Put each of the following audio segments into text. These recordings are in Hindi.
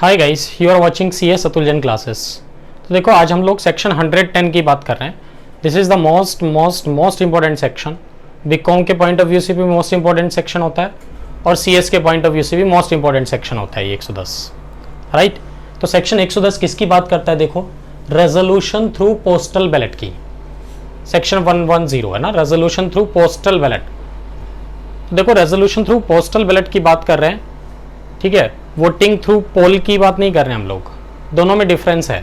Hi guys, you are watching CS Atul Jain classes. तो देखो, आज हम लोग सेक्शन 110 की बात कर रहे हैं। This is the most important section. BCom के पॉइंट ऑफ व्यू से भी मोस्ट इंपॉर्टेंट सेक्शन होता है और CS के पॉइंट ऑफ व्यू से भी मोस्ट इंपॉर्टेंट सेक्शन होता है ये 110, राइट। तो सेक्शन 110 किसकी बात करता है? देखो, रेजोल्यूशन थ्रू पोस्टल बैलेट की। सेक्शन 110 है ना, रेजोल्यूशन थ्रू पोस्टल बैलेट। तो देखो, रेजोल्यूशन थ्रू पोस्टल बैलेट की बात कर रहे हैं, ठीक है। वोटिंग थ्रू पोल की बात नहीं कर रहे हैं हम लोग, दोनों में डिफरेंस है।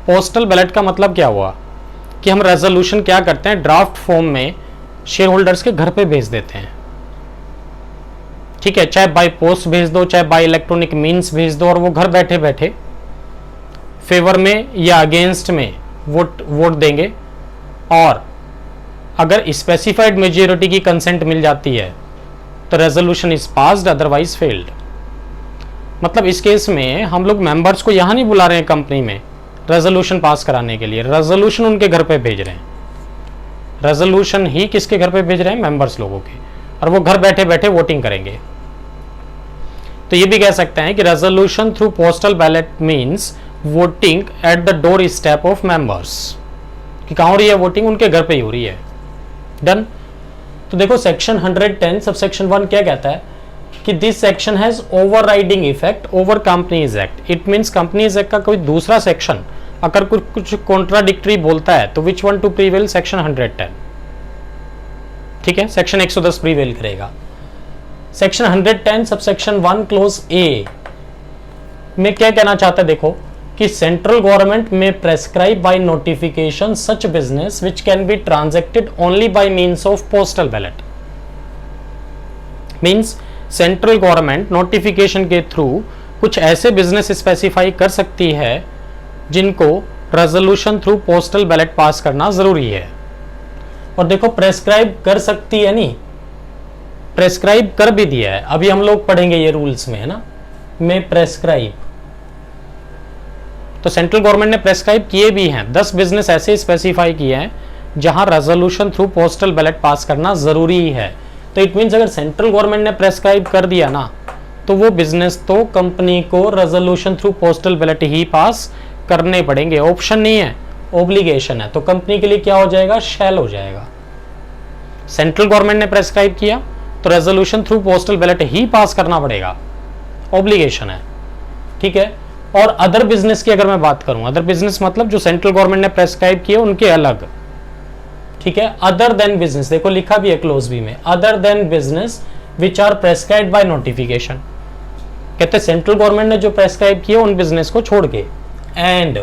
पोस्टल बैलेट का मतलब क्या हुआ कि हम रेजोल्यूशन क्या करते हैं, ड्राफ्ट फॉर्म में शेयर होल्डर्स के घर पे भेज देते हैं, ठीक है। चाहे बाय पोस्ट भेज दो, चाहे बाय इलेक्ट्रॉनिक मीन्स भेज दो, और वो घर बैठे बैठे फेवर में या अगेंस्ट में वोट देंगे। और अगर स्पेसिफाइड मेजोरिटी की कंसेंट मिल जाती है तो resolution is passed, otherwise failed. मतलब इस केस में हम लोग मेंबर्स को यहां नहीं बुला रहे हैं कंपनी में रेजोल्यूशन पास कराने के लिए, रेजोल्यूशन उनके घर पे भेज रहे हैं। रेजोल्यूशन ही किसके घर पे भेज रहे हैं? मेंबर्स लोगों के, और वो घर बैठे बैठे वोटिंग करेंगे। तो ये भी कह सकते हैं कि resolution through postal ballot means voting at the door step of members, कि कहां हो रही है वोटिंग? उनके घर पे ही हो रही है। डन। तो देखो, सेक्शन 110 सब सेक्शन 1 क्या कहता है कि this section has overriding effect over companies act. It means companies act का कोई दूसरा सेक्शन अगर कुछ कॉन्ट्राडिक्टरी बोलता है तो which one two prevail? Section 110, ठीक है। सेक्शन 110 प्रीवेल करेगा। सेक्शन 110 सब सेक्शन 1 क्लोज ए में क्या कहना चाहता है? देखो कि सेंट्रल गवर्नमेंट में prescribe by notification such business which can be transacted only by means of postal ballot. Means central government notification के थ्रू कुछ ऐसे बिजनेस स्पेसिफाई कर सकती है जिनको रेजोल्यूशन थ्रू पोस्टल बैलेट पास करना जरूरी है। और देखो, प्रेस्क्राइब कर सकती है, नहीं प्रेस्क्राइब कर भी दिया है। अभी हम लोग पढ़ेंगे ये रूल्स में, है ना, में प्रेस्क्राइब। तो सेंट्रल गवर्नमेंट ने प्रेस्क्राइब किए भी हैं, 10 बिजनेस ऐसे स्पेसिफाई किए हैं जहां रेजोल्यूशन थ्रू पोस्टल बैलेट पास करना जरूरी है। तो इट मींस अगर सेंट्रल गवर्नमेंट ने प्रेस्क्राइब कर दिया ना, तो वो बिजनेस तो कंपनी को रेजोल्यूशन थ्रू पोस्टल बैलेट ही पास करने पड़ेंगे। ऑप्शन नहीं है, ऑब्लिगेशन है। तो कंपनी के लिए क्या हो जाएगा? शैल हो जाएगा। सेंट्रल गवर्नमेंट ने प्रेस्क्राइब किया तो रेजोल्यूशन थ्रू पोस्टल बैलेट ही पास करना पड़ेगा, ऑब्लिगेशन है, ठीक है। और अदर बिजनेस की अगर मैं बात करूं, अदर बिजनेस मतलब जो सेंट्रल गवर्नमेंट ने प्रेस्क्राइब किए उनके अलग, ठीक है। अदर देन बिजनेस, देखो लिखा भी है क्लोज बी में, other than business which are prescribed by notification. कहते हैं सेंट्रल गवर्नमेंट ने जो प्रेस्क्राइब किए उन बिजनेस को छोड़ के, एंड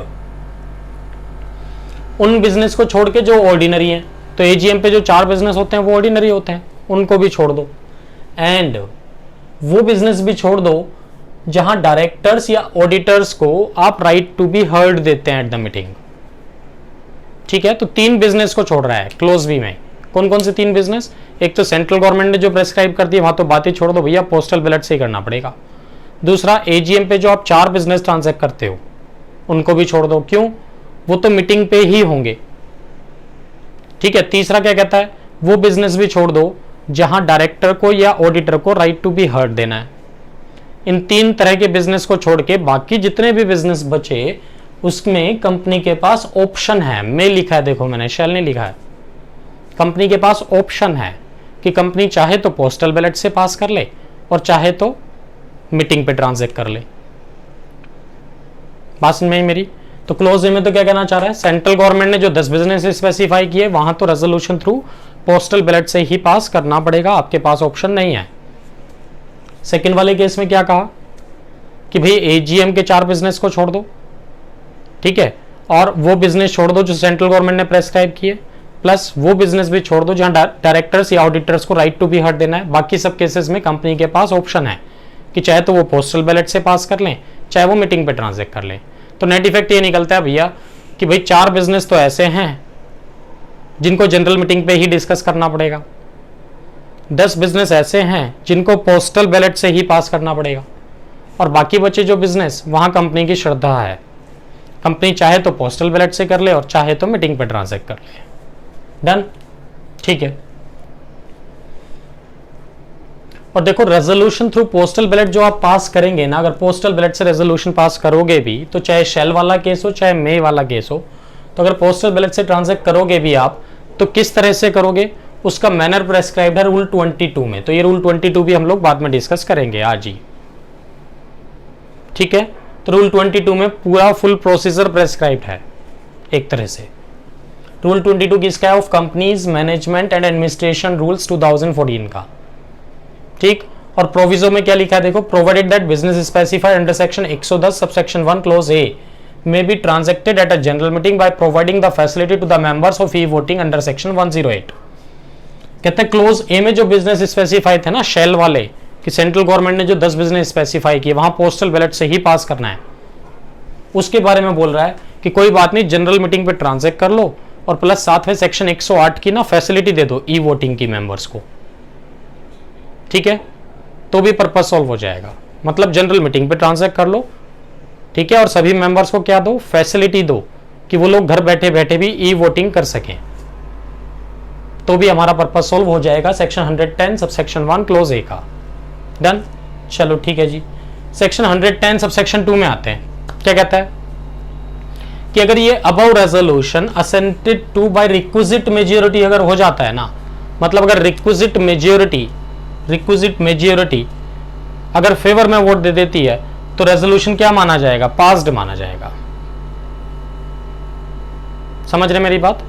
उन बिजनेस को छोड़ के जो ऑर्डिनरी हैं, तो AGM पे जो 4 बिजनेस होते हैं वो ऑर्डिनरी होते हैं, उनको भी छोड़ दो। एंड वो बिजनेस भी छोड़ दो जहां डायरेक्टर्स या ऑडिटर्स को आप राइट टू बी हर्ड देते हैं एट द मीटिंग, ठीक है। तो 3 बिजनेस को छोड़ रहा है क्लोज बी में। कौन कौन से 3 बिजनेस? एक तो सेंट्रल गवर्नमेंट ने जो प्रेस्क्राइब कर दिया, वहां तो बात ही छोड़ दो भैया, पोस्टल बैलेट से ही करना पड़ेगा। दूसरा, AGM पे जो आप 4 बिजनेस ट्रांजैक्ट करते हो उनको भी छोड़ दो। क्यों? वो तो मीटिंग पे ही होंगे, ठीक है। तीसरा क्या कहता है? वो बिजनेस भी छोड़ दो जहां डायरेक्टर को या ऑडिटर को राइट टू बी हर्ड देना है। इन 3 तरह के बिजनेस को छोड़ के बाकी जितने भी बिजनेस बचे उसमें कंपनी के पास ऑप्शन है। में लिखा है, देखो मैंने शैल नहीं लिखा है। कंपनी के पास ऑप्शन है कि कंपनी चाहे तो पोस्टल बैलेट से पास कर ले और चाहे तो मीटिंग पे ट्रांजैक्ट कर ले। बात समझ में मेरी? तो क्लोज में तो क्या कहना चाह रहा है? सेंट्रल गवर्नमेंट ने जो 10 बिजनेस स्पेसिफाई किए वहां तो रेजोल्यूशन थ्रू पोस्टल बैलेट से ही पास करना पड़ेगा, आपके पास ऑप्शन नहीं है। सेकंड वाले केस में क्या कहा कि भाई AGM के 4 बिजनेस को छोड़ दो, ठीक है, और वो बिजनेस छोड़ दो जो सेंट्रल गवर्नमेंट ने प्रेस्क्राइब किए, प्लस वो बिजनेस भी छोड़ दो जहां डायरेक्टर्स या ऑडिटर्स को राइट टू बी हर्ड देना है। बाकी सब केसेस में कंपनी के पास ऑप्शन है कि चाहे तो वो पोस्टल बैलेट से पास कर लें, चाहे वो मीटिंग पे ट्रांजैक्ट कर लें। तो नेट इफेक्ट ये निकलता है भैया कि भाई 4 बिजनेस तो ऐसे हैं जिनको जनरल मीटिंग पे ही डिस्कस करना पड़ेगा, 10 बिजनेस ऐसे हैं जिनको पोस्टल बैलेट से ही पास करना पड़ेगा, और बाकी बचे जो बिजनेस वहां कंपनी की श्रद्धा है, कंपनी चाहे तो पोस्टल बैलेट से कर ले और चाहे तो मीटिंग पे ट्रांजैक्ट कर ले। डन, ठीक है। और देखो रेजोल्यूशन थ्रू पोस्टल बैलेट जो आप पास करेंगे ना, अगर पोस्टल बैलेट से रेजोल्यूशन पास करोगे भी, तो चाहे शेल वाला केस हो चाहे मे वाला केस हो, तो अगर पोस्टल बैलेट से ट्रांजैक्ट करोगे भी आप, तो किस तरह से करोगे, उसका मैनर प्रेस्क्राइब्ड है रूल 22 में। तो ये रूल 22 भी हम लोग बाद में डिस्कस करेंगे आज ही, ठीक है। तो रूल 22 में पूरा फुल प्रोसीजर प्रेस्क्राइब्ड है एक तरह से। रूल 22 किसका है? Of companies management and administration rules 2014 का, ठीक। और प्रोविजो में क्या लिखा है देखो, provided that business specified under section 110 subsection 1 close A may be transacted at a general meeting by providing the facility to the members of e-voting under section 108। कहते हैं क्लोज ए में जो बिजनेस स्पेसिफाई थे ना शेल वाले, कि सेंट्रल गवर्नमेंट ने जो 10 बिजनेस स्पेसिफाई किए वहां पोस्टल बैलेट से ही पास करना है, उसके बारे में बोल रहा है कि कोई बात नहीं, जनरल मीटिंग पे ट्रांसैक्ट कर लो और प्लस साथ में सेक्शन 108 की ना फैसिलिटी दे दो ई वोटिंग की मेंबर्स को, ठीक है, तो भी पर्पस सॉल्व हो जाएगा। मतलब जनरल मीटिंग पे ट्रांसैक्ट कर लो, ठीक है, और सभी मेंबर्स को क्या दो, फैसिलिटी दो कि वो लोग घर बैठे बैठे भी ई वोटिंग कर सकें, तो भी हमारा पर्पस सॉल्व हो जाएगा सेक्शन 110 सबसेक्शन 1 क्लोज ए का। डन, चलो ठीक है जी। सेक्शन 110 सबसेक्शन 2 में आते हैं, क्या कहता है कि अगर ये above resolution assented to by requisite majority अगर हो जाता है ना, मतलब अगर रिक्विजिट मेजॉरिटी अगर फेवर में वोट दे देती है, तो रेजोल्यूशन क्या माना जाएगा, पास्ड माना जाएगा। समझ रहे मेरी बात?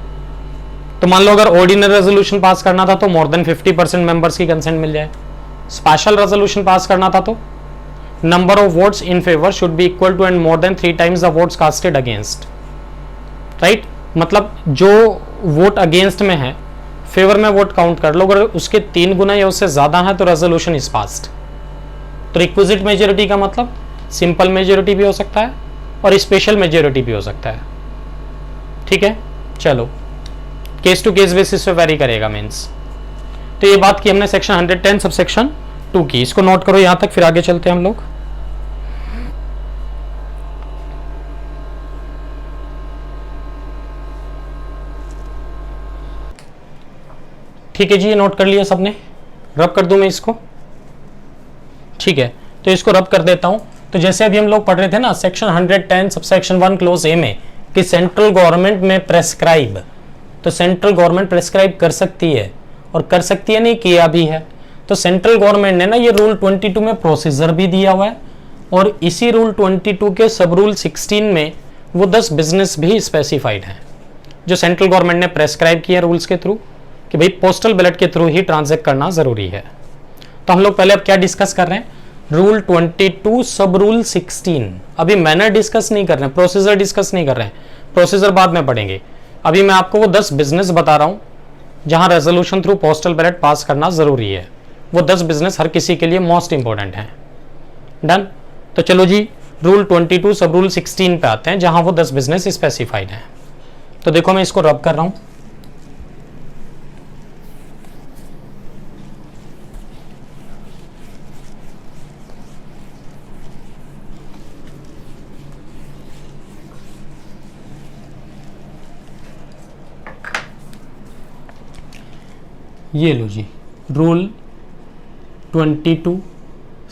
तो मान लो अगर ऑर्डिनरी रेजोल्यूशन पास करना था तो मोर देन 50% मेंबर्स की कंसेंट मिल जाए। स्पेशल रेजोल्यूशन पास करना था तो number of votes in favour should be equal to and more than 3 times the votes casted against, right. मतलब जो वोट अगेंस्ट में है, फेवर में वोट काउंट कर लो, अगर उसके 3 गुना या उससे ज्यादा है तो रेजोल्यूशन इज पास्ड। तो रिक्विजिट मेजॉरिटी का मतलब सिंपल मेजॉरिटी भी हो सकता है और स्पेशल मेजॉरिटी भी हो सकता है, ठीक है। चलो केस टू केस बेसिस पे वेरी करेगा मींस। तो ये बात की हमने सेक्शन 110 सबसेक्शन 2 की, इसको नोट करो यहां तक, फिर आगे चलते हैं हम लोग। ठीक है जी, ये नोट कर लिया सबने, रब कर दूं मैं इसको, ठीक है। तो इसको रब कर देता हूं। तो जैसे अभी हम लोग पढ़ रहे थे ना सेक्शन 110 सबसेक्शन 1 क्लोज ए में कि सेंट्रल गवर्नमेंट में प्रेस्क्राइब, तो सेंट्रल गवर्नमेंट प्रेस्क्राइब कर सकती है, और कर सकती है नहीं, किया भी है। तो सेंट्रल गवर्नमेंट ने ना ये रूल 22 में प्रोसीजर भी दिया हुआ है, और इसी रूल 22 के सब रूल 16 में वो 10 बिजनेस भी स्पेसिफाइड हैं जो सेंट्रल गवर्नमेंट ने प्रेस्क्राइब किया रूल्स के थ्रू कि भाई पोस्टल बैलेट के थ्रू ही ट्रांजैक्ट करना जरूरी है। तो हम लोग पहले अब क्या डिस्कस कर रहे हैं, रूल 22 सब रूल 16। अभी मैनर डिस्कस नहीं कर रहे हैं, प्रोसीजर डिस्कस नहीं कर रहे हैं, प्रोसीजर बाद में पढ़ेंगे। अभी मैं आपको वो 10 बिजनेस बता रहा हूं जहां रेजोल्यूशन थ्रू पोस्टल बैलेट पास करना जरूरी है। वो 10 बिजनेस हर किसी के लिए मोस्ट इंपॉर्टेंट है। डन। तो चलो जी, रूल 22 सब रूल 16 पे आते हैं जहां वो 10 बिजनेस स्पेसिफाइड है। तो देखो मैं इसको रब कर रहा हूं। ये लो जी, रूल 22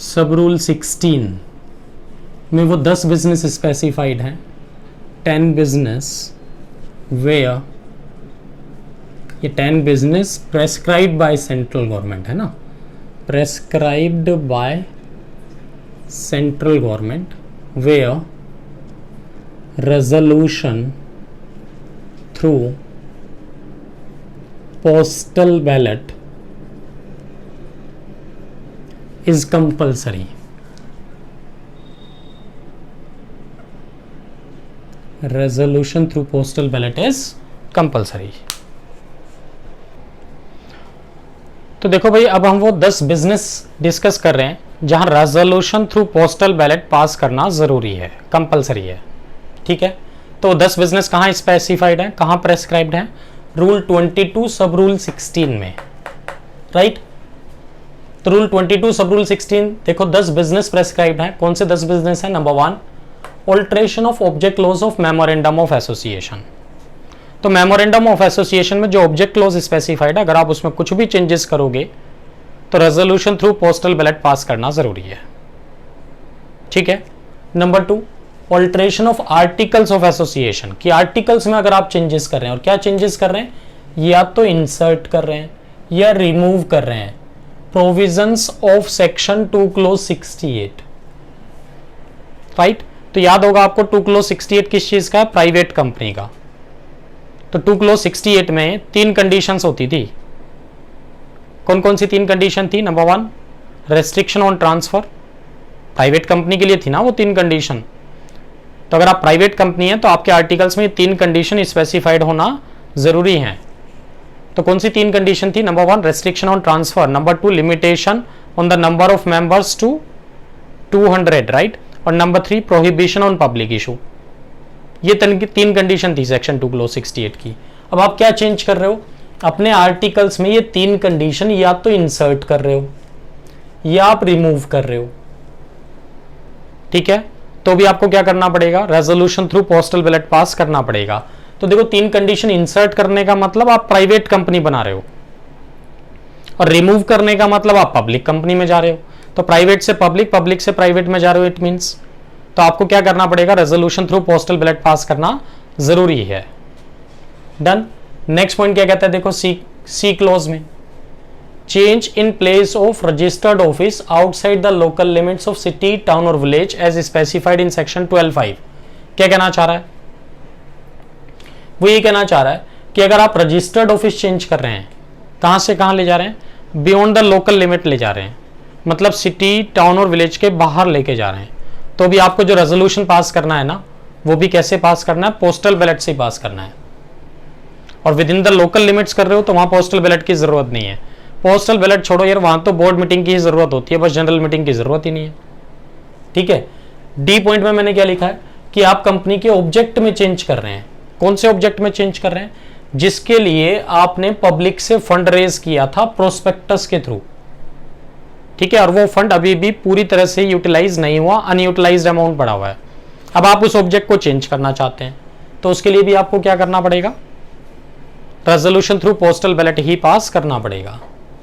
सब रूल 16 में वो 10 बिजनेस स्पेसिफाइड हैं। 10 बिजनेस वेयर, ये 10 business prescribed by central government है ना, prescribed by central government where resolution through postal ballot is compulsory। resolution through postal ballot is compulsory। तो देखो भाई, अब हम वो 10 बिजनेस डिस्कस कर रहे हैं जहां रेजोल्यूशन थ्रू पोस्टल बैलेट पास करना जरूरी है, कंपलसरी है, ठीक है। तो 10 बिजनेस कहां स्पेसिफाइड है, कहां प्रेस्क्राइब्ड है, रूल 22 सब रूल 16 में, राइट। तो रूल 22 सब रूल 16 देखो 10 बिजनेस प्रेस्क्राइब्ड है। कौन से 10 बिजनेस है? Number 1, alteration of object clause of memorandum of association. तो मेमोरेंडम ऑफ एसोसिएशन में जो ऑब्जेक्ट क्लॉज स्पेसिफाइड है, अगर आप उसमें कुछ भी चेंजेस करोगे तो रेजोल्यूशन थ्रू पोस्टल बैलेट पास करना जरूरी है। ठीक है। Number 2, alteration of articles of association, कि आर्टिकल्स में अगर आप चेंजेस कर रहे हैं, और क्या चेंजेस कर रहे हैं, या तो इंसर्ट कर रहे हैं या रिमूव कर रहे हैं provisions of section 2 close 68, right. तो याद होगा आपको 2 क्लोज 68 किस चीज का है, प्राइवेट कंपनी का। तो 2 क्लोज 68 में 3 कंडीशंस होती थी। कौन कौन सी 3 कंडीशन थी? Number 1, restriction on transfer, private company के लिए थी ना वो 3 कंडीशन। तो अगर आप प्राइवेट कंपनी है तो आपके आर्टिकल्स में 3 कंडीशन स्पेसिफाइड होना जरूरी है। तो कौन सी 3 कंडीशन थी? Number 1, restriction on transfer, number 2, limitation on the number of members to 200, right, और number 3, prohibition on public issue. ये 3 कंडीशन थी सेक्शन 2 क्लोज 68 की। अब आप क्या चेंज कर रहे हो अपने आर्टिकल्स में? ये 3 कंडीशन या तो इंसर्ट कर रहे हो या आप रिमूव कर रहे हो। ठीक है, तो भी आपको क्या करना पड़ेगा? रेजोल्यूशन थ्रू पोस्टल बैलेट पास करना पड़ेगा। तो देखो 3 कंडीशन इंसर्ट करने का मतलब आप प्राइवेट कंपनी बना रहे हो, और रिमूव करने का मतलब आप पब्लिक कंपनी में जा रहे हो। तो प्राइवेट से पब्लिक, पब्लिक से प्राइवेट में जा रहे हो, इट मींस तो आपको क्या करना पड़ेगा? रेजोल्यूशन थ्रू पोस्टल बैलेट पास करना जरूरी है। डन। नेक्स्ट पॉइंट क्या कहता है? देखो सी क्लोज में, change in place of registered office outside the local limits of city, town और village as specified in section 12(5). क्या कहना चाह रहा है? वो ये कहना चाह रहा है कि अगर आप रजिस्टर्ड ऑफिस चेंज कर रहे हैं, कहां से कहां ले जा रहे हैं? बियॉन्ड द लोकल लिमिट ले जा रहे हैं, मतलब सिटी, टाउन और विलेज के बाहर लेके जा रहे हैं, तो भी आपको जो रेजोल्यूशन पास करना है ना, वो भी कैसे पास करना है? पोस्टल बैलेट से ही पास करना है। और with in the local limits कर रहे हो तो वहां पोस्टल बैलेट की जरूरत नहीं है। पोस्टल बैलेट छोड़ो यार, वहां तो बोर्ड मीटिंग की ही जरूरत होती है, बस जनरल मीटिंग की जरूरत ही नहीं है। ठीक है। डी पॉइंट में मैंने क्या लिखा है कि आप कंपनी के ऑब्जेक्ट में चेंज कर रहे हैं। कौन से ऑब्जेक्ट में चेंज कर रहे हैं? जिसके लिए आपने पब्लिक से फंड रेज किया था प्रोस्पेक्टस के थ्रू। ठीक है, और वो फंड अभी भी पूरी तरह से यूटिलाइज नहीं हुआ, अनयूटिलाइज्ड अमाउंट पड़ा हुआ है। अब आप उस ऑब्जेक्ट को चेंज करना चाहते हैं, तो उसके लिए भी आपको क्या करना पड़ेगा? रेजोल्यूशन थ्रू पोस्टल बैलेट ही पास करना पड़ेगा।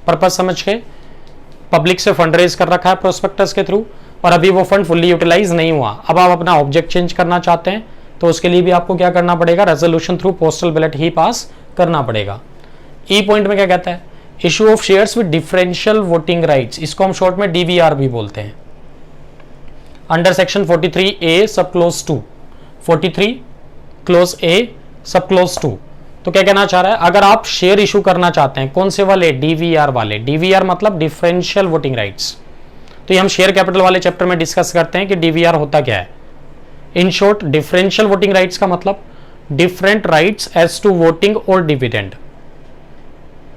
पर्पस समझ के, पब्लिक से फंड रेज कर रखा है प्रोस्पेक्टस के थ्रू, और अभी वो फंड फुल्ली यूटिलाइज नहीं हुआ, अब आप अपना ऑब्जेक्ट चेंज करना चाहते हैं, तो उसके लिए भी आपको क्या करना पड़ेगा? रेजोल्यूशन थ्रू पोस्टल बैलेट ही पास करना पड़ेगा। ई पॉइंट में क्या कहता है? Issue of shares with differential voting rights, इसको हम शॉर्ट में डीवीआर भी बोलते हैं। अंडर सेक्शन 43A सब क्लोज 2, 43 क्लोज A सब क्लोज 2। तो क्या कहना चाह रहा है? अगर आप शेयर इशू करना चाहते हैं, कौन से वाले? डीवीआर वाले। डीवीआर मतलब डिफरेंशियल वोटिंग राइट्स। तो ये हम शेयर कैपिटल वाले चैप्टर में डिस्कस करते हैं कि डीवीआर होता क्या है। In short, differential voting rights का मतलब different rights as to voting और डिविडेंड।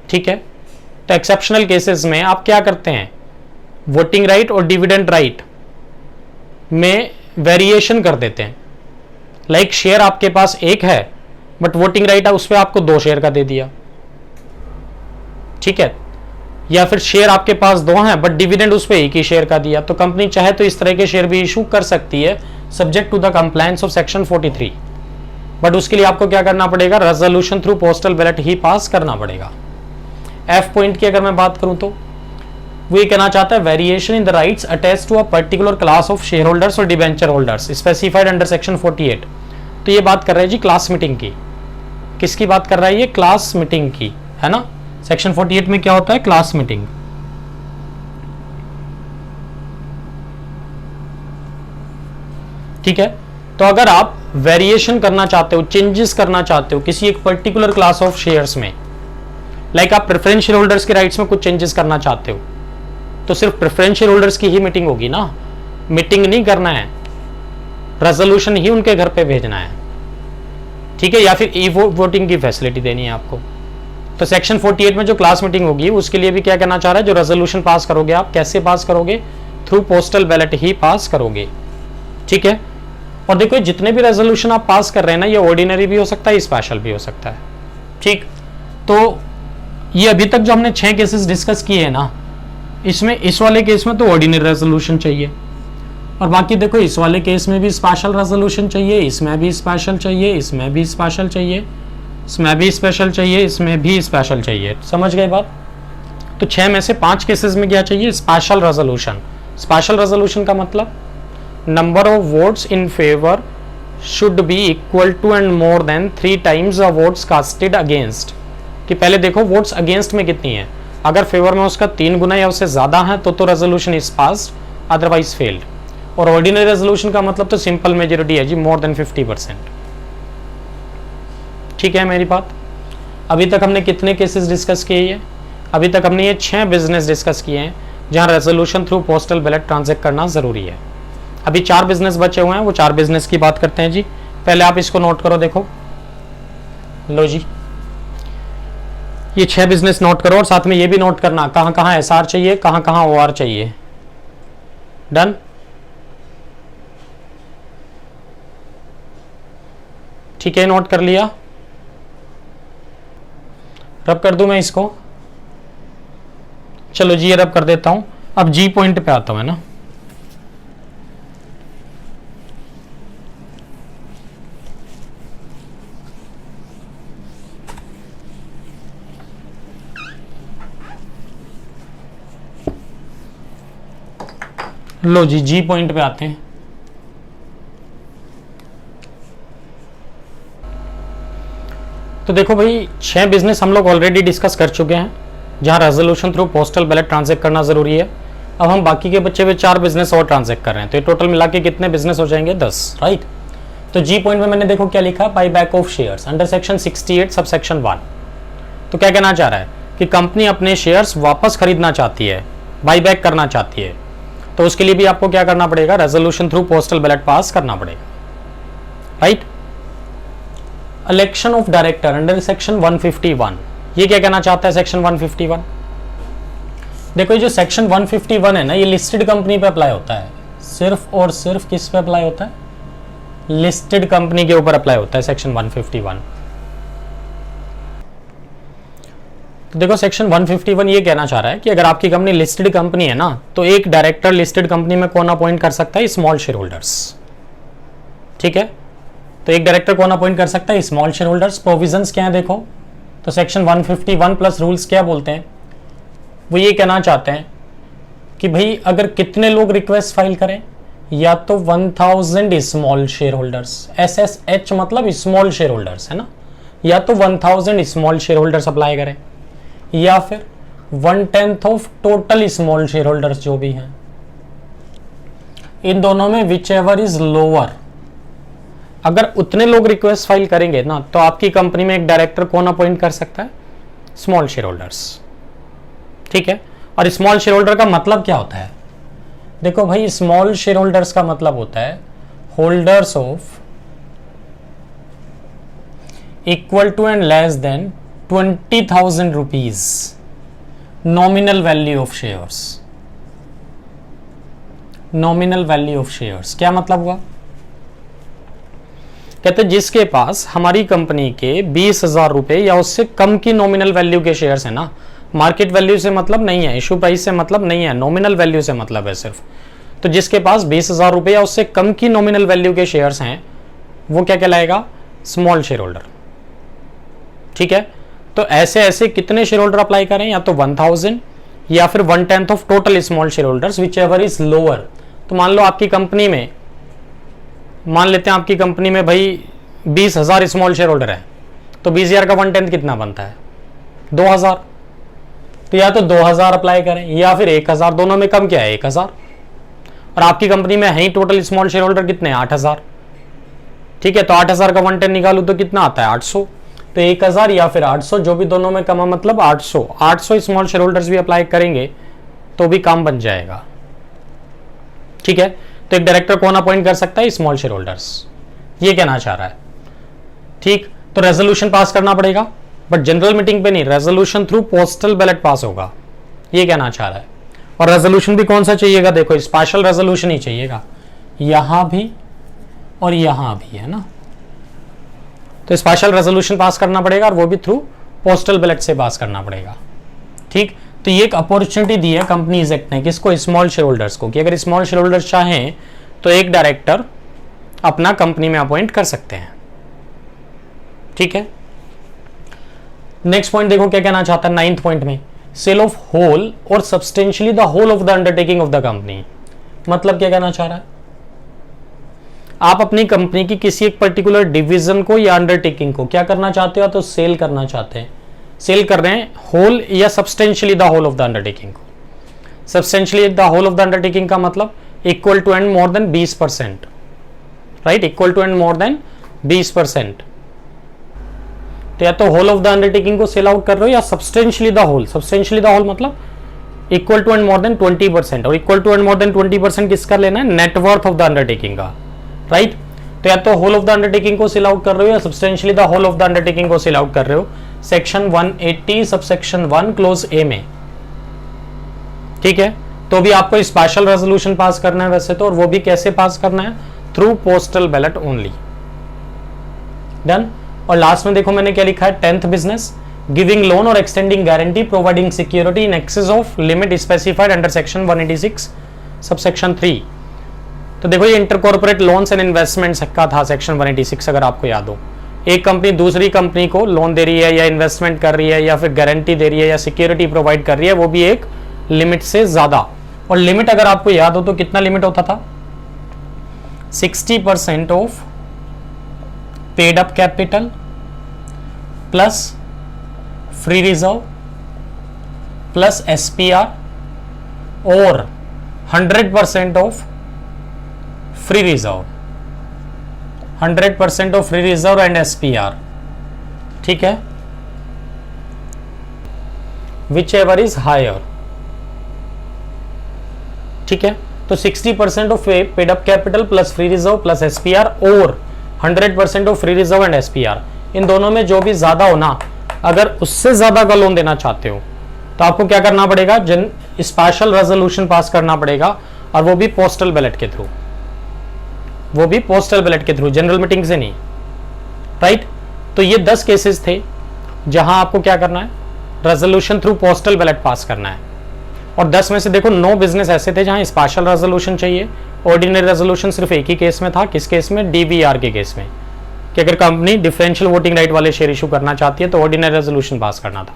ठीक है, तो एक्सेप्शनल केसेस में आप क्या करते हैं? वोटिंग राइट और डिविडेंड राइट में वेरिएशन कर देते हैं। लाइक शेयर आपके पास एक है, बट वोटिंग राइट है उस पर आपको 2 शेयर का दे दिया। ठीक है, या फिर शेयर आपके पास 2 हैं बट डिविडेंड उस पर 1 ही शेयर का दिया। तो कंपनी चाहे तो इस तरह के शेयर भी इशू कर सकती है, subject to the compliance of section 43। But उसके लिए आपको क्या करना पड़ेगा? रेजोल्यूशन थ्रू पोस्टल बैलेट ही पास करना पड़ेगा। एफ पॉइंट की अगर मैं बात करूं तो वो ये कहना चाहता है variation in the rights attach to a particular class of share holders और debenture holders specified under section 48। तो ये बात कर रहा है जी क्लास मीटिंग की। किसकी बात कर रहा है? ये क्लास मीटिंग की, है ना। सेक्शन 48 में क्या होता है? Class meeting. ठीक है, तो अगर आप वेरिएशन करना चाहते हो, चेंजेस करना चाहते हो किसी एक पर्टिकुलर क्लास ऑफ शेयर्स में, लाइक आप प्रेफरेंस शेयर होल्डर्स के राइट्स में कुछ चेंजेस करना चाहते हो, तो सिर्फ प्रेफरेंस शेयर होल्डर्स की ही मीटिंग होगी ना, मीटिंग नहीं करना है, रेजोल्यूशन ही उनके घर पे भेजना है। ठीक है, या फिर ई वोटिंग की फैसिलिटी देनी है आपको। तो सेक्शन 48 में जो क्लास मीटिंग होगी उसके लिए भी क्या कहना चाह रहा है? जो रेजोल्यूशन पास करोगे आप कैसे पास करोगे? थ्रू पोस्टल बैलेट ही पास करोगे। ठीक है, और देखो जितने भी रेजोल्यूशन आप पास कर रहे हैं ना, ये ऑर्डिनरी भी हो सकता है, स्पेशल भी हो सकता है। ठीक, तो ये अभी तक जो हमने 6 केसेस डिस्कस किए हैं ना, इसमें इस वाले केस में तो ऑर्डिनरी रेजोल्यूशन चाहिए, और बाकी देखो इस वाले केस में भी स्पेशल रेजोल्यूशन चाहिए, इसमें भी स्पेशल चाहिए, इसमें भी स्पेशल चाहिए, इसमें भी स्पेशल चाहिए, इसमें भी स्पेशल चाहिए। समझ गए बात? तो 6 में से 5 केसेस में क्या चाहिए, स्पेशल रेजोल्यूशन। स्पेशल रेजोल्यूशन का मतलब number of votes in favour should be equal to and more than 3 times the votes casted against, कि पहले देखो वोट्स अगेंस्ट में कितनी है, अगर फेवर में उसका 3 गुना या उससे ज्यादा है तो resolution is passed, otherwise failed. और ऑर्डिनरी रेजोल्यूशन का मतलब तो सिंपल मेजोरिटी है जी, मोर देन 50%। ठीक है मेरी बात। अभी तक हमने कितने केसेस डिस्कस किए हैं, अभी तक हमने ये 6 बिजनेस डिस्कस किए हैं जहां resolution through postal ballot transact करना जरूरी है। अभी 4 बिजनेस बचे हुए हैं, वो 4 बिजनेस की बात करते हैं जी। पहले आप इसको नोट करो, देखो लो जी, ये 6 बिजनेस नोट करो और साथ में ये भी नोट करना कहां कहां एसआर चाहिए, कहां कहां ओआर चाहिए। डन। ठीक है, नोट कर लिया। रब कर दूं मैं इसको, चलो जी ये रब कर देता हूं। अब जी पॉइंट पे आता हूं, है ना। लो जी, जी पॉइंट पे आते हैं। तो देखो भाई, 6 बिजनेस हम लोग ऑलरेडी डिस्कस कर चुके हैं जहां resolution through postal ballot transact करना जरूरी है। अब हम बाकी के बच्चे में 4 बिजनेस और ट्रांजैक्ट कर रहे हैं, तो ये टोटल मिला के कितने बिजनेस हो जाएंगे, 10, राइट। तो जी पॉइंट में मैंने देखो क्या लिखा, by back of shares under section 68 sub section 1। तो क्या कहना चाह रहा है कि कंपनी अपने शेयर्स वापस खरीदना चाहती है, बाई बैक करना चाहती है, तो उसके लिए भी आपको क्या करना पड़ेगा, रेजोल्यूशन थ्रू पोस्टल बैलेट पास करना पड़ेगा, right. Election of director under section 151, ये क्या कहना चाहता है सेक्शन 151। देखो ये जो सेक्शन 151 है ना, ये लिस्टेड कंपनी पे अप्लाई होता है, सिर्फ और सिर्फ किस पे अप्लाई होता है, लिस्टेड कंपनी के ऊपर अप्लाई होता है सेक्शन 151। तो देखो सेक्शन 151 ये कहना चाह रहा है कि अगर आपकी कंपनी लिस्टेड कंपनी है ना, तो एक डायरेक्टर लिस्टेड कंपनी में कौन अपॉइंट कर सकता है, स्मॉल शेयर होल्डर्स। ठीक है, तो एक डायरेक्टर कौन अपॉइंट कर सकता है, स्मॉल शेयर होल्डर्स। प्रोविजंस क्या है देखो, तो सेक्शन 151 प्लस रूल्स क्या बोलते हैं, वो ये कहना चाहते हैं कि भाई अगर कितने लोग रिक्वेस्ट फाइल करें, या तो 1000 स्मॉल शेयर होल्डर्स, SSH मतलब स्मॉल शेयर होल्डर्स है ना, या तो 1000 स्मॉल शेयर होल्डर्स अप्लाई करें, या फिर 1/10 of total small share holders जो भी हैं, इन दोनों में विच एवर इज लोअर। अगर उतने लोग रिक्वेस्ट फाइल करेंगे ना, तो आपकी कंपनी में एक डायरेक्टर कौन अपॉइंट कर सकता है, स्मॉल शेयर होल्डर्स। ठीक है, और स्मॉल शेयर होल्डर का मतलब क्या होता है, देखो भाई स्मॉल शेयर होल्डर्स का मतलब होता है holders of equal to and less than 20,000 rupees nominal value of shares. Nominal value of shares क्या मतलब हुआ, कहते जिसके पास हमारी कंपनी के 20,000 रुपए या उससे कम की नॉमिनल वैल्यू के शेयर्स है ना, मार्केट वैल्यू से मतलब नहीं है, इशू प्राइस से मतलब नहीं है, नॉमिनल वैल्यू से मतलब है सिर्फ। तो जिसके पास 20,000 रुपए या उससे कम की नॉमिनल वैल्यू के शेयर्स हैं, वो क्या कहलाएगा, स्मॉल शेयर होल्डर। ठीक है, तो ऐसे ऐसे कितने शेयर होल्डर अप्लाई करें, या तो 1000 या फिर 1/10 of total small share holders which ever is lower. तो मान लो आपकी कंपनी में, मान लेते हैं आपकी कंपनी में भाई 20,000 स्मॉल शेयर होल्डर है, तो 20,000 का 1/10 कितना बनता है, 2,000। तो या तो 2,000 अप्लाई करें या फिर 1,000, दोनों में कम क्या है, 1,000। और आपकी कंपनी में है ही टोटल स्मॉल शेयर होल्डर कितने हैं, 8,000। ठीक है, तो 8,000 का 1/10 निकालू तो कितना आता है, 800। तो 1,000 या फिर 800, जो भी दोनों में कमा मतलब 800 स्मॉल शेयर होल्डर्स भी अप्लाई करेंगे तो भी काम बन जाएगा। ठीक है, तो एक डायरेक्टर कौन अपॉइंट कर सकता है, स्मॉल शेयर होल्डर्स, ये कहना चाह रहा है। ठीक, तो रेजोल्यूशन पास करना पड़ेगा, बट जनरल मीटिंग पे नहीं, रेजोल्यूशन थ्रू पोस्टल बैलेट पास होगा, ये कहना चाह रहा है। और रेजोल्यूशन भी कौन सा चाहिएगा, देखो स्पेशल रेजोल्यूशन ही चाहिएगा, यहां भी और यहां भी, है ना। तो स्पेशल रेजोल्यूशन पास करना पड़ेगा और वो भी थ्रू पोस्टल बैलेट से पास करना पड़ेगा। ठीक, तो ये एक अपॉर्चुनिटी दी है कंपनीज एक्ट ने, किसको, स्मॉल शेयर होल्डर्स को, कि अगर स्मॉल शेयर होल्डर्स चाहें तो एक डायरेक्टर अपना कंपनी में अपॉइंट कर सकते हैं। ठीक है, नेक्स्ट पॉइंट देखो क्या कहना चाहता है 9th पॉइंट में, सेल ऑफ होल और substantially the whole of the undertaking of the company. मतलब क्या कहना चाह रहा है, आप अपनी कंपनी की किसी एक पर्टिकुलर डिवीजन को या अंडरटेकिंग को क्या करना चाहते हो, तो सेल करना चाहते हैं। सेल कर रहे हैं होल या substantially the whole of the undertaking को। Substantially the whole of the undertaking का मतलब equal to and more than 20%, right, equal to and more than 20%। तो या तो होल ऑफ द अंडरटेकिंग को सेल आउट कर रहे हो या substantially the whole. Substantially the whole मतलब equal to and more than 20%, और equal to and more than 20% किसका लेना है, नेटवर्थ ऑफ द अंडरटेकिंग का, राइट। तो या तो होल ऑफ द अंडरटेकिंग को सेल आउट कर रहे हो या substantially the whole of the undertaking को सेल आउट कर रहे हो। सेक्शन 180 सबसेक्शन 1 क्लोज ए में, ठीक है। तो भी आपको स्पेशल रेजोल्यूशन पास करना है वैसे तो, और वो भी कैसे पास करना है, through postal ballot only. Done. और लास्ट में देखो मैंने क्या लिखा है, 10th बिजनेस, गिविंग लोन और extending guarantee providing security in excess of limit specified under section 186 subsection 3। तो देखो ये inter corporate loans and investments का था सेक्शन 186, अगर आपको याद हो। एक कंपनी दूसरी कंपनी को लोन दे रही है या इन्वेस्टमेंट कर रही है या फिर गारंटी दे रही है या सिक्योरिटी प्रोवाइड कर रही है, वो भी एक लिमिट से ज्यादा। और लिमिट अगर आपको याद हो तो कितना लिमिट होता था, 60% of paid up capital plus free reserve plus SPR और 100% of free reserve, 100% of free reserve and SPR, ठीक है, विच एवर इज हायर, ठीक है। तो 60% of paid up capital plus free reserve plus SPR और 100% of free reserve and SPR, इन दोनों में जो भी ज्यादा हो ना, अगर उससे ज्यादा का लोन देना चाहते हो तो आपको क्या करना पड़ेगा, स्पेशल रेजोल्यूशन पास करना पड़ेगा, और वो भी पोस्टल बैलेट के थ्रू, वो भी पोस्टल बैलेट के थ्रू, जनरल मीटिंग से नहीं, राइट। तो ये 10 केसेस थे जहां आपको क्या करना है, रेजोल्यूशन थ्रू पोस्टल बैलेट पास करना है। और 10 में से देखो 9 बिजनेस ऐसे थे जहां स्पेशल रेजोल्यूशन चाहिए। ऑर्डिनरी रेजोल्यूशन सिर्फ एक ही केस में था, किस केस में, डीवीआर के केस में, कि अगर कंपनी डिफरेंशियल वोटिंग राइट वाले शेयर इशू करना चाहती है तो ऑर्डिनरी रेजोल्यूशन पास करना था।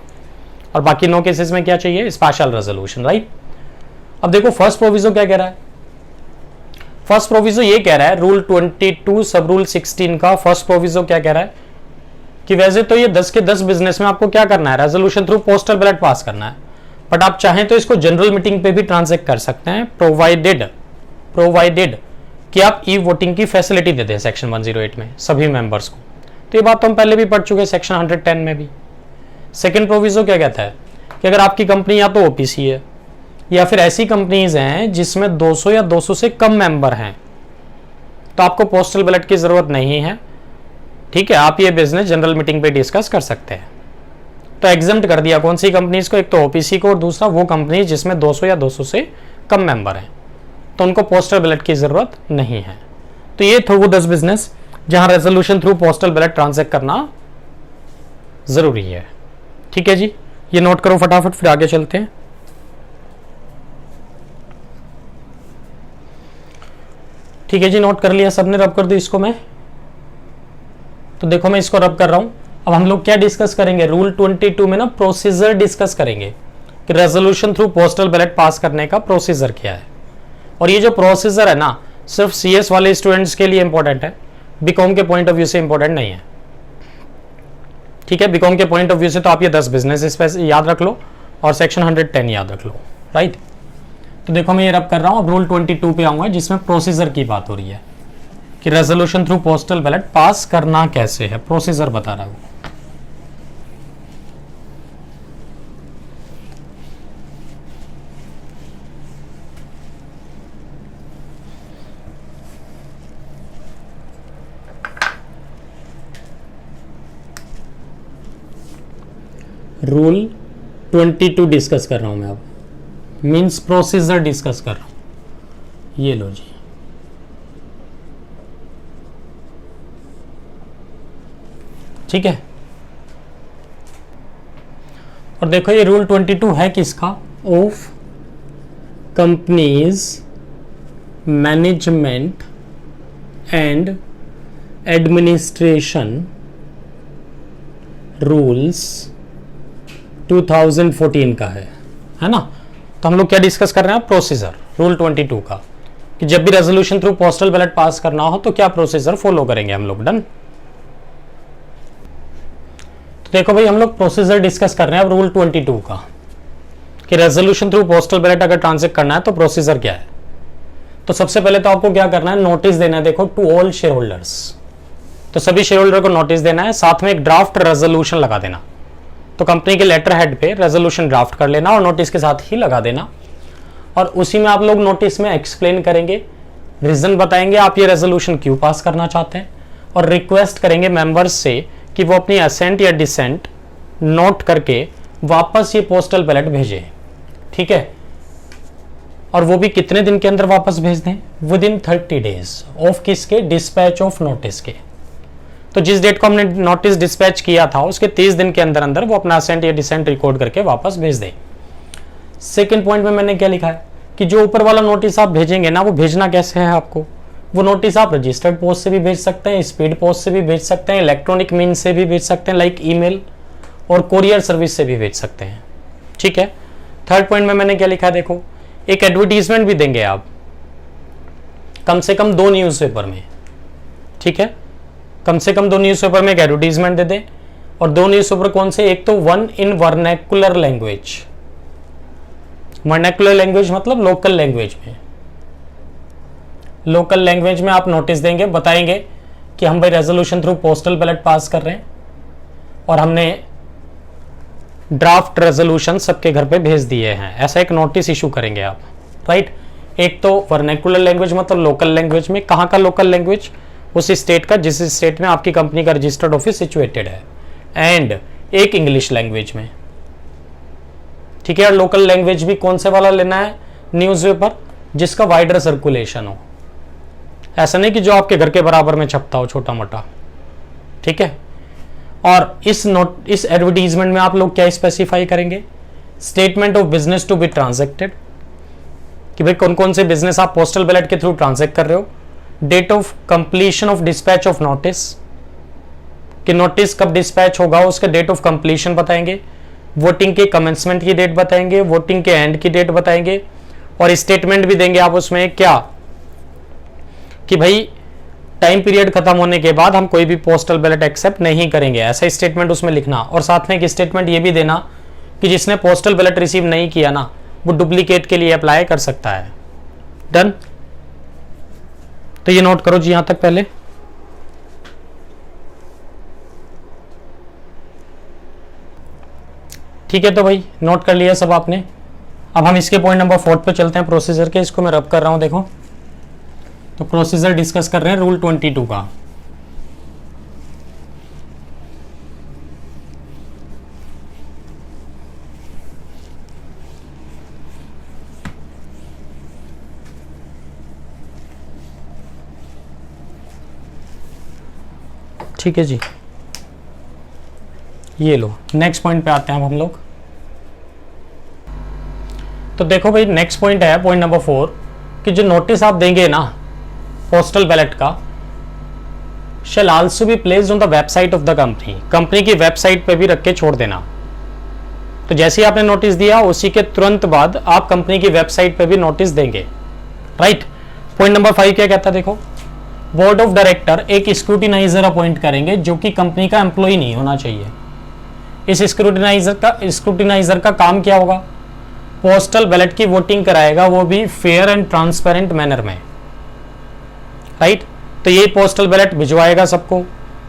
और बाकी 9 केसेस में क्या चाहिए, स्पेशल रेजोल्यूशन, राइट। अब देखो फर्स्ट प्रोविजो क्या कह रहा है, फर्स्ट प्रोविजो ये कह रहा है, रूल 22 सब रूल 16 का फर्स्ट प्रोविजो क्या कह रहा है कि वैसे तो ये 10 के 10 बिजनेस में आपको क्या करना है, रेजोल्यूशन थ्रू पोस्टल बैलेट पास करना है, बट आप चाहें तो इसको जनरल मीटिंग पे भी ट्रांसैक्ट कर सकते हैं, प्रोवाइडेड कि आप ई वोटिंग की फैसिलिटी दे दें सेक्शन 108 में सभी मेंबर्स को। तो ये बात तो हम पहले भी पढ़ चुके हैं सेक्शन 110 में भी। सेकंड प्रोविजो क्या कहता है कि अगर आपकी कंपनी या तो ओपीसी है या फिर ऐसी कंपनीज हैं जिसमें 200 या 200 से कम मेंबर हैं, तो आपको पोस्टल बैलेट की जरूरत नहीं है, ठीक है। आप ये बिजनेस जनरल मीटिंग पे डिस्कस कर सकते हैं। तो एग्जम्प्ट कर दिया कौन सी कंपनीज को, एक तो ओपीसी को और दूसरा वो कंपनी जिसमें 200 या 200 से कम मेंबर हैं, तो उनको पोस्टल बैलेट की जरूरत नहीं है। तो ये थे वो 10 बिजनेस जहां resolution through postal ballot transact करना जरूरी है, ठीक है जी। ये नोट करो फटाफट, फिर आगे चलते हैं। ठीक है जी, नोट कर लिया सबने, रब कर दो इसको मैं। तो देखो मैं इसको रब कर रहा हूं। अब हम लोग क्या डिस्कस करेंगे, रूल 22 में ना प्रोसीजर डिस्कस करेंगे कि रेजोल्यूशन थ्रू पोस्टल बैलेट पास करने का प्रोसीजर क्या है। और ये जो प्रोसीजर है ना, सिर्फ सीएस वाले स्टूडेंट्स के लिए इंपॉर्टेंट है, बीकॉम के पॉइंट ऑफ व्यू से इंपॉर्टेंट नहीं है, ठीक है। बीकॉम के पॉइंट ऑफ व्यू से तो आप ये 10 बिजनेस याद रख लो और सेक्शन 110 याद रख लो, राइट। तो देखो मैं ये रब कर रहा हूं, अब रूल 22 पे आऊंगा जिसमें प्रोसीजर की बात हो रही है कि रेजोल्यूशन थ्रू पोस्टल बैलेट पास करना कैसे है, प्रोसीजर बता रहा हूं। रूल 22 डिस्कस कर रहा हूं मैं, अब मींस प्रोसीजर डिस्कस कर रहा हूं। ये लो जी, ठीक है। और देखो ये रूल 22 है किसका, of companies management and administration rules 2014 का है ना। तो हम लोग क्या डिस्कस कर रहे हैं, प्रोसीजर रूल 22 का, कि जब भी रेजोल्यूशन थ्रू पोस्टल बैलेट पास करना हो तो क्या प्रोसीजर फॉलो करेंगे हम लोग। डन। तो देखो भाई, हम लोग प्रोसीजर डिस्कस कर रहे हैं अब रूल 22 का, कि रेजोल्यूशन थ्रू पोस्टल बैलेट अगर ट्रांसफर करना है तो प्रोसीजर क्या है। तो सबसे पहले तो आपको क्या करना है, नोटिस देना है। देखो, टू ऑल शेयर होल्डर्स, तो सभी शेयर होल्डर को नोटिस देना है, साथ में एक ड्राफ्ट रेजोल्यूशन लगा देना। तो कंपनी के लेटर हेड पे रेजोल्यूशन ड्राफ्ट कर लेना और नोटिस के साथ ही लगा देना। और उसी में आप लोग नोटिस में एक्सप्लेन करेंगे, रीजन बताएंगे आप ये रेजोल्यूशन क्यों पास करना चाहते हैं, और रिक्वेस्ट करेंगे मेंबर्स से कि वो अपनी असेंट या डिसेंट नोट करके वापस ये पोस्टल बैलेट भेजें। ठीक है, और वो भी कितने दिन के अंदर वापस भेज दें, विद इन 30 डेज ऑफ किसके, डिस्पैच ऑफ नोटिस के। तो जिस डेट को हमने नोटिस डिस्पैच किया था उसके 30 दिन के अंदर अंदर वो अपना असेंट या डिसेंट रिकॉर्ड करके वापस भेज दें। सेकेंड पॉइंट में मैंने क्या लिखा है कि जो ऊपर वाला नोटिस आप भेजेंगे ना, वो भेजना कैसे है आपको, वो नोटिस आप रजिस्टर्ड पोस्ट से भी भेज सकते हैं, स्पीड पोस्ट से भी भेज सकते हैं, इलेक्ट्रॉनिक मीन्स से भी भेज सकते हैं लाइक ईमेल, और कोरियर सर्विस से भी भेज सकते हैं। ठीक है। थर्ड पॉइंट में मैंने क्या लिखा है, देखो, एक एडवर्टीजमेंट भी देंगे आप कम से कम 2 न्यूज़पेपर में। ठीक है, कम से कम 2 न्यूज़पेपर में एक एडवर्टीजमेंट दे दें। और 2 न्यूज़पेपर कौन से, एक तो one in vernacular language, vernacular language मतलब लोकल लैंग्वेज में, लोकल लैंग्वेज में आप नोटिस देंगे, बताएंगे कि हम भाई रेजोल्यूशन थ्रू पोस्टल बैलेट पास कर रहे हैं और हमने ड्राफ्ट रेजोल्यूशन सबके घर पे भेज दिए हैं, ऐसा एक नोटिस इशू करेंगे आप। राइट। एक तो वर्नैकुलर लैंग्वेज मतलब लोकल लैंग्वेज में, कहाँ का लोकल लैंग्वेज, उस स्टेट का जिस स्टेट में आपकी कंपनी का रजिस्टर्ड ऑफिस सिचुएटेड है, एंड एक इंग्लिश लैंग्वेज में। ठीक है। और लोकल लैंग्वेज भी कौन से वाला लेना है, न्यूज़पेपर जिसका वाइडर सर्कुलेशन हो, ऐसा नहीं कि जो आपके घर के बराबर में छपता हो छोटा मोटा। ठीक है। और इस एडवर्टीजमेंट में आप लोग क्या स्पेसिफाई करेंगे, statement of business to be transacted, कि भाई कौन कौन से बिजनेस आप पोस्टल बैलेट के थ्रू ट्रांजैक्ट कर रहे हो, date of completion of dispatch of notice, कि नोटिस कब डिस्पैच होगा उसका डेट ऑफ कंप्लीशन बताएंगे, वोटिंग के कमेंसमेंट की डेट बताएंगे, वोटिंग के एंड की डेट बताएंगे, और स्टेटमेंट भी देंगे आप उसमें क्या, कि भाई टाइम पीरियड खत्म होने के बाद हम कोई भी पोस्टल बैलेट एक्सेप्ट नहीं करेंगे, ऐसा स्टेटमेंट उसमें लिखना। और साथ में एक स्टेटमेंट ये भी देना कि जिसने पोस्टल बैलेट रिसीव नहीं किया ना, वो डुप्लीकेट के लिए अप्लाई कर सकता है। डन। तो ये नोट करो जी यहां तक पहले। ठीक है, तो भाई नोट कर लिया सब आपने। अब हम इसके पॉइंट नंबर 4 पे चलते हैं प्रोसीजर के। इसको मैं रब कर रहा हूं, देखो। तो प्रोसीजर डिस्कस कर रहे हैं रूल 22 का। ठीक है जी, ये लो नेक्स्ट पॉइंट पे आते हैं अब हम लोग। तो देखो भाई, नेक्स्ट पॉइंट है पॉइंट नंबर 4, कि जो नोटिस आप देंगे ना पोस्टल बैलेट का, शैल also be placed on the website of the company, company की वेबसाइट पे भी रख के छोड़ देना। तो जैसे ही आपने नोटिस दिया उसी के तुरंत बाद आप कंपनी की वेबसाइट पे भी नोटिस देंगे। राइट। पॉइंट नंबर 5 क्या कहता है, देखो, बोर्ड ऑफ डायरेक्टर एक स्क्रूटिनाइजर अपॉइंट करेंगे जो कि कंपनी का एम्प्लॉय नहीं होना चाहिए। इस स्क्रूटिनाइजर का काम क्या होगा, पोस्टल बैलेट की वोटिंग कराएगा, वो भी फेयर एंड ट्रांसपेरेंट मैनर में। राइट। तो ये पोस्टल बैलेट भिजवाएगा सबको,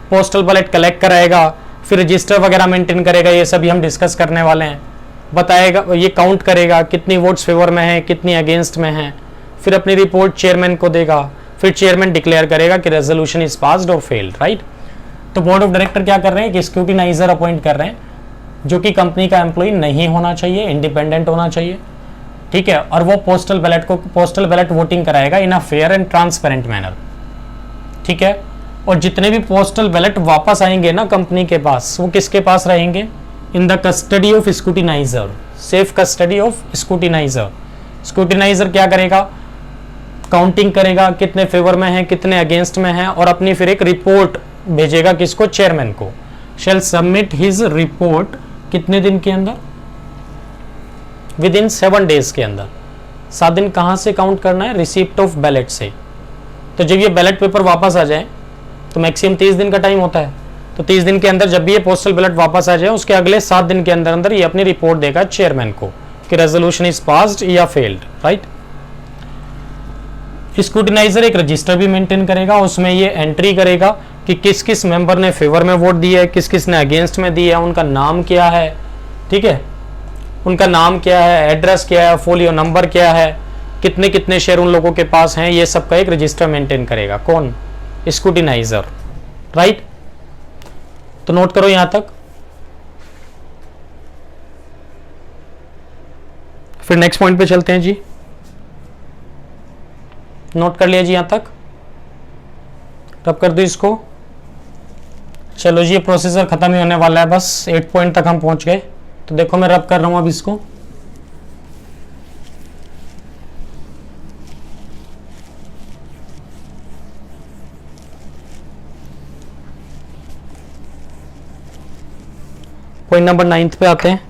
पोस्टल बैलेट कलेक्ट कराएगा, फिर रजिस्टर वगैरह मेंटेन करेगा, ये सभी हम डिस्कस करने वाले हैं। बताएगा, ये काउंट करेगा कितनी वोट्स फेवर में है, कितनी अगेंस्ट में है, फिर अपनी रिपोर्ट चेयरमैन को देगा, फिर चेयरमैन डिक्लेयर करेगा कि रेजोल्यूशन इज पास्ड और फेल्ड। राइट। तो बोर्ड ऑफ डायरेक्टर क्या कर रहे हैं कि स्क्रूटिनाइजर अपॉइंट कर रहे हैं जो कि कंपनी का एम्प्लॉय नहीं होना चाहिए, इंडिपेंडेंट होना चाहिए। ठीक है। और वो पोस्टल बैलेट वोटिंग कराएगा in a fair and transparent manner. ठीक है। और जितने भी पोस्टल बैलेट वापस आएंगे ना कंपनी के पास, वो किसके पास रहेंगे, in the custody of scrutiniser, safe custody of scrutiniser. Scrutiniser क्या करेगा, काउंटिंग करेगा कितने फेवर में है, कितने अगेंस्ट में है, और अपनी फिर एक रिपोर्ट भेजेगा किसको, चेयरमैन को। शेल सबमिट हिज रिपोर्ट कितने दिन के अंदर, विद इन 7 डेज के अंदर। 7 दिन कहाँ से काउंट करना है? रिसिप्ट ऑफ बैलेट से। तो जब ये बैलेट पेपर वापस आ जाए तो मैक्सिमम 30 दिन का टाइम होता है, तो 30 दिन के अंदर जब भी ये पोस्टल बैलेट वापस आ जाए उसके अगले 7 दिन के अंदर अंदर ये अपनी रिपोर्ट देगा चेयरमैन को कि रेजोल्यूशन इज पास्ड या फेल्ड, राइट। स्क्रूटिनाइजर एक रजिस्टर भी मेंटेन करेगा, उसमें ये एंट्री करेगा कि किस किस मेंबर ने फेवर में वोट दिया है, किस किस ने अगेंस्ट में दिया है, उनका नाम क्या है, ठीक है, उनका नाम क्या है, एड्रेस क्या है, फोलियो नंबर क्या है, कितने कितने शेयर उन लोगों के पास हैं, ये सब का एक रजिस्टर मेंटेन करेगा। कौन? Scrutiniser, right. तो नोट करो यहां तक। फिर नेक्स्ट पॉइंट पे चलते हैं जी। नोट कर लिया जी यहां तक, रब कर दो इसको। चलो जी, ये प्रोसीजर खत्म ही होने वाला है, बस 8 पॉइंट तक हम पहुंच गए। तो देखो मैं रब कर रहा हूं अब इसको। पॉइंट नंबर 9 पे आते हैं।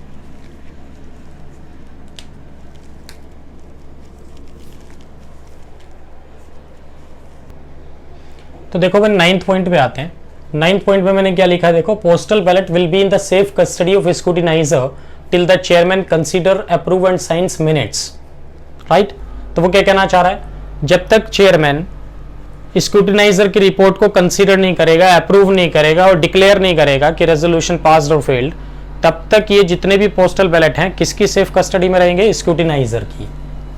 तो देखो भाई 9th पॉइंट पे आते हैं। 9th पॉइंट पे मैंने क्या लिखा है देखो, postal ballot will be in the safe custody of scrutiniser till the chairman consider approve and science minutes, right. तो वो क्या कहना चाह रहा है, जब तक चेयरमैन स्क्रूटिनाइजर की रिपोर्ट को कंसीडर नहीं करेगा, अप्रूव नहीं करेगा और डिक्लेयर नहीं करेगा कि रेजोल्यूशन पास्ड और फेल्ड, तब तक ये जितने भी पोस्टल बैलेट हैं किसकी सेफ कस्टडी में रहेंगे? स्क्रूटिनाइजर की,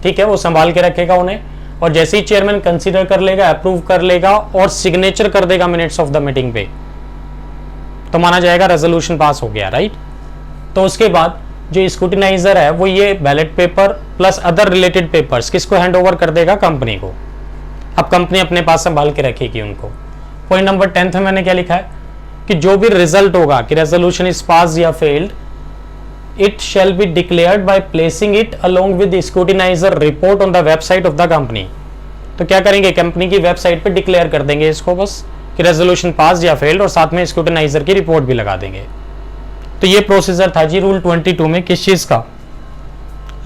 ठीक है। वो संभाल के रखेगा उन्हें, और जैसे ही चेयरमैन कंसीडर कर लेगा, अप्रूव कर लेगा और सिग्नेचर कर देगा मिनट्स ऑफ द मीटिंग पे, तो माना जाएगा रेजोल्यूशन पास हो गया, राइट। तो उसके बाद जो स्क्रूटिनाइजर है वो ये ballot paper plus other related papers किसको हैंड ओवर कर देगा? कंपनी को। अब कंपनी अपने पास संभाल के रखेगी उनको। पॉइंट नंबर 10 में मैंने क्या लिखा है कि जो भी रिजल्ट होगा कि रेजोल्यूशन इज पास या failed, it shall be declared by placing it along with the scrutinizer report on the website of the company। तो क्या करेंगे, कंपनी की वेबसाइट पे डिक्लेयर कर देंगे इसको बस कि रेजोल्यूशन पास या फेल्ड, और साथ में स्क्रूटिनाइजर की रिपोर्ट भी लगा देंगे। तो ये प्रोसीजर था जी रूल 22 में, किस चीज का?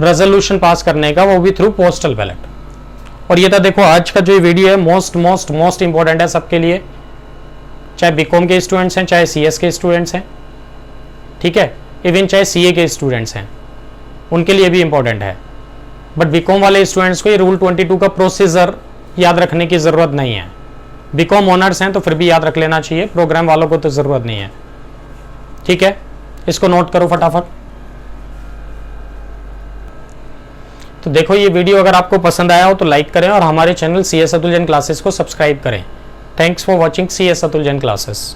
रेजोल्यूशन पास करने का, वो भी थ्रू पोस्टल बैलेट। और ये था देखो आज का जो वीडियो है मोस्ट मोस्ट मोस्ट इंपॉर्टेंट है सबके लिए, चाहे बीकॉम के स्टूडेंट्स हैं, चाहे सीएस के स्टूडेंट्स हैं, ठीक है, इवन चाहे सीए के स्टूडेंट्स हैं, उनके लिए भी इंपॉर्टेंट है। बट बीकॉम वाले स्टूडेंट्स को ये रूल 22 का प्रोसीजर याद रखने की ज़रूरत नहीं है। बीकॉम ऑनर्स हैं तो फिर भी याद रख लेना चाहिए, प्रोग्राम वालों को तो ज़रूरत नहीं है, ठीक है। इसको नोट करो फटाफट। तो देखो ये वीडियो अगर आपको पसंद आया हो तो लाइक करें और हमारे channel CS Atul Jain classes को सब्सक्राइब करें। Thanks for watching CS Atul Jain classes.